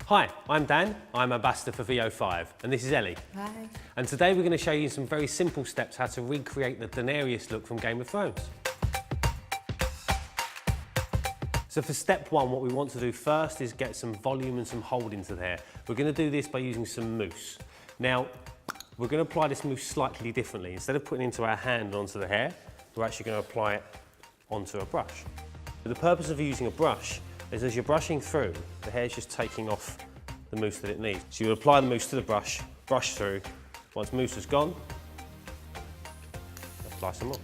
Hi, I'm Dan, I'm Ambassador for VO5, and this is Ellie. Hi. And today we're going to show you some very simple steps how to recreate the Daenerys look from Game of Thrones. So for step one, what we want to do first is get some volume and some hold into the hair. We're going to do this by using some mousse. Now, we're going to apply this mousse slightly differently. Instead of putting it into our hand onto the hair, we're actually going to apply it onto a brush. The purpose of using a brush is as you're brushing through, the hair's just taking off the mousse that it needs. So you apply the mousse to the brush, brush through. Once mousse is gone, apply some more.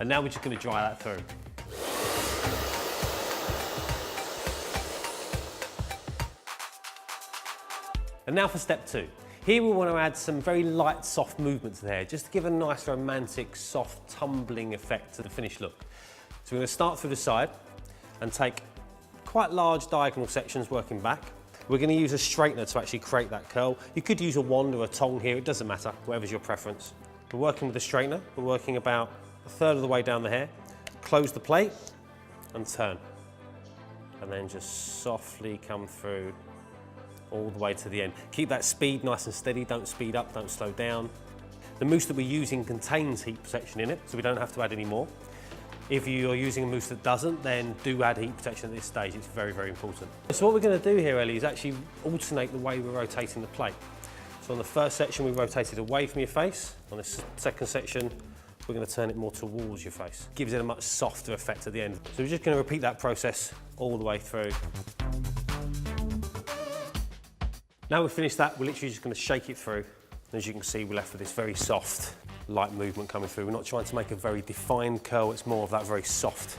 And now we're just going to dry that through. And now for step two. Here we want to add some very light, soft movement to the hair, just to give a nice, romantic, soft, tumbling effect to the finished look. So we're going to start through the side and take quite large diagonal sections working back. We're going to use a straightener to actually create that curl. You could use a wand or a tong here, it doesn't matter, whatever's your preference. We're working with a straightener, we're working about a third of the way down the hair. Close the plate and turn. And then just softly come through all the way to the end. Keep that speed nice and steady, don't speed up, don't slow down. The mousse that we're using contains heat protection in it, so we don't have to add any more. If you're using a mousse that doesn't, then do add heat protection at this stage. It's very, very important. So what we're going to do here, Ellie, is actually alternate the way we're rotating the plate. So on the first section, we rotate it away from your face. On the second section, we're going to turn it more towards your face. Gives it a much softer effect at the end. So we're just going to repeat that process all the way through. Now we've finished that, we're literally just going to shake it through. And as you can see, we're left with this very soft, light movement coming through. We're not trying to make a very defined curl, it's more of that very soft,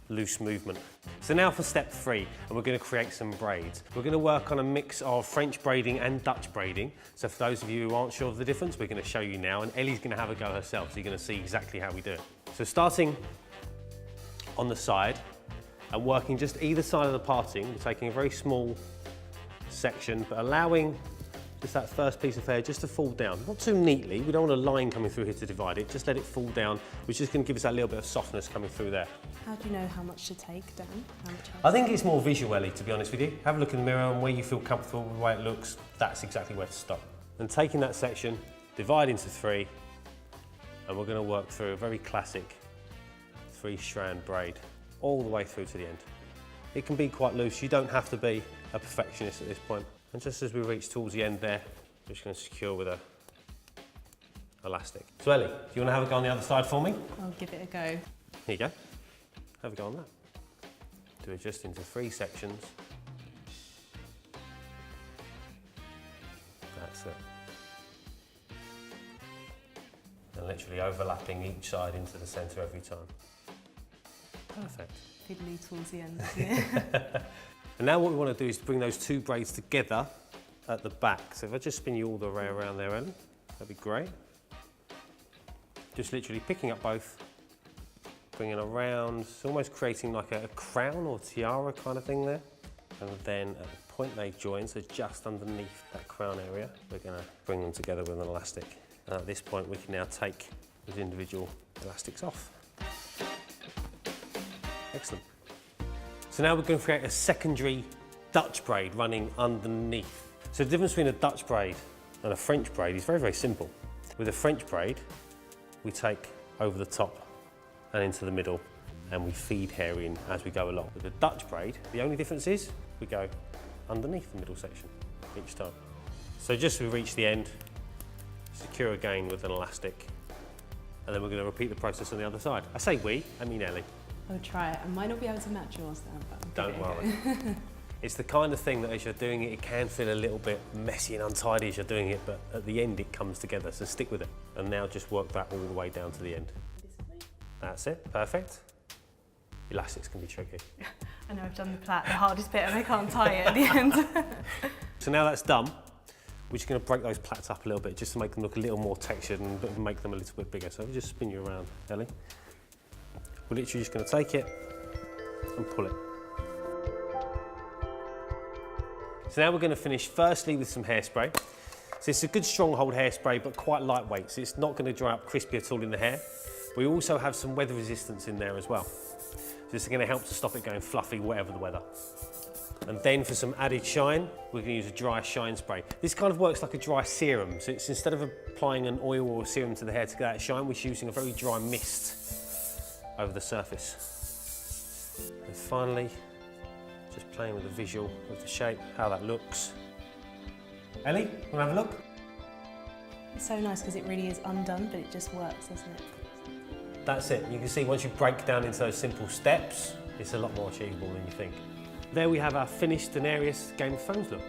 loose movement. So now for step three, and we're going to create some braids. We're going to work on a mix of French braiding and Dutch braiding. So for those of you who aren't sure of the difference, we're going to show you now, and Ellie's going to have a go herself, so you're going to see exactly how we do it. So starting on the side, and working just either side of the parting, we're taking a very small section, but allowing just that first piece of hair just to fall down. Not too neatly, we don't want a line coming through here to divide it, just let it fall down, which is going to give us that little bit of softness coming through there. How do you know how much to take, Dan? I think it's more visually, to be honest with you. Have a look in the mirror and where you feel comfortable with the way it looks, that's exactly where to stop. And taking that section, divide into three, and we're going to work through a very classic 3-strand braid all the way through to the end. It can be quite loose, you don't have to be a perfectionist at this point. And just as we reach towards the end there, we're just going to secure with a elastic. So Ellie, do you want to have a go on the other side for me? I'll give it a go. Here you go. Have a go on that. Do it just into 3 sections. That's it. And literally overlapping each side into the centre every time. Perfect. Fiddly towards the end, isn't it? And now what we want to do is bring those 2 braids together at the back. So if I just spin you all the way around there, Ellie, that'd be great. Just literally picking up both, bringing around, almost creating like a crown or tiara kind of thing there. And then at the point they join, so just underneath that crown area, we're going to bring them together with an elastic. And at this point, we can now take those individual elastics off. Excellent. So now we're going to create a secondary Dutch braid running underneath. So the difference between a Dutch braid and a French braid is very, very simple. With a French braid, we take over the top and into the middle, and we feed hair in as we go along. With a Dutch braid, the only difference is we go underneath the middle section each time. So just as we reach the end, secure again with an elastic, and then we're going to repeat the process on the other side. I say we, I mean Ellie. I'll try it. I might not be able to match yours then, but don't worry. It's the kind of thing that as you're doing it, it can feel a little bit messy and untidy as you're doing it, but at the end it comes together, so stick with it. And now just work that all the way down to the end. That's it, perfect. Elastics can be tricky. I know I've done the plait, the hardest bit, and I can't tie it at the end. So now that's done, we're just going to break those plaits up a little bit just to make them look a little more textured and make them a little bit bigger. So I'll just spin you around, Ellie. We're literally just going to take it and pull it. So now we're going to finish firstly with some hairspray. So it's a good strong hold hairspray, but quite lightweight, so it's not going to dry up crispy at all in the hair. We also have some weather resistance in there as well. So this is going to help to stop it going fluffy, whatever the weather. And then for some added shine, we're going to use a dry shine spray. This kind of works like a dry serum. So it's instead of applying an oil or a serum to the hair to get that shine, we're using a very dry mist over the surface. And finally, just playing with the visual of the shape, how that looks. Ellie, want to have a look? It's so nice because it really is undone, but it just works, doesn't it? That's it. You can see once you break down into those simple steps, it's a lot more achievable than you think. There we have our finished Daenerys Game of Thrones look.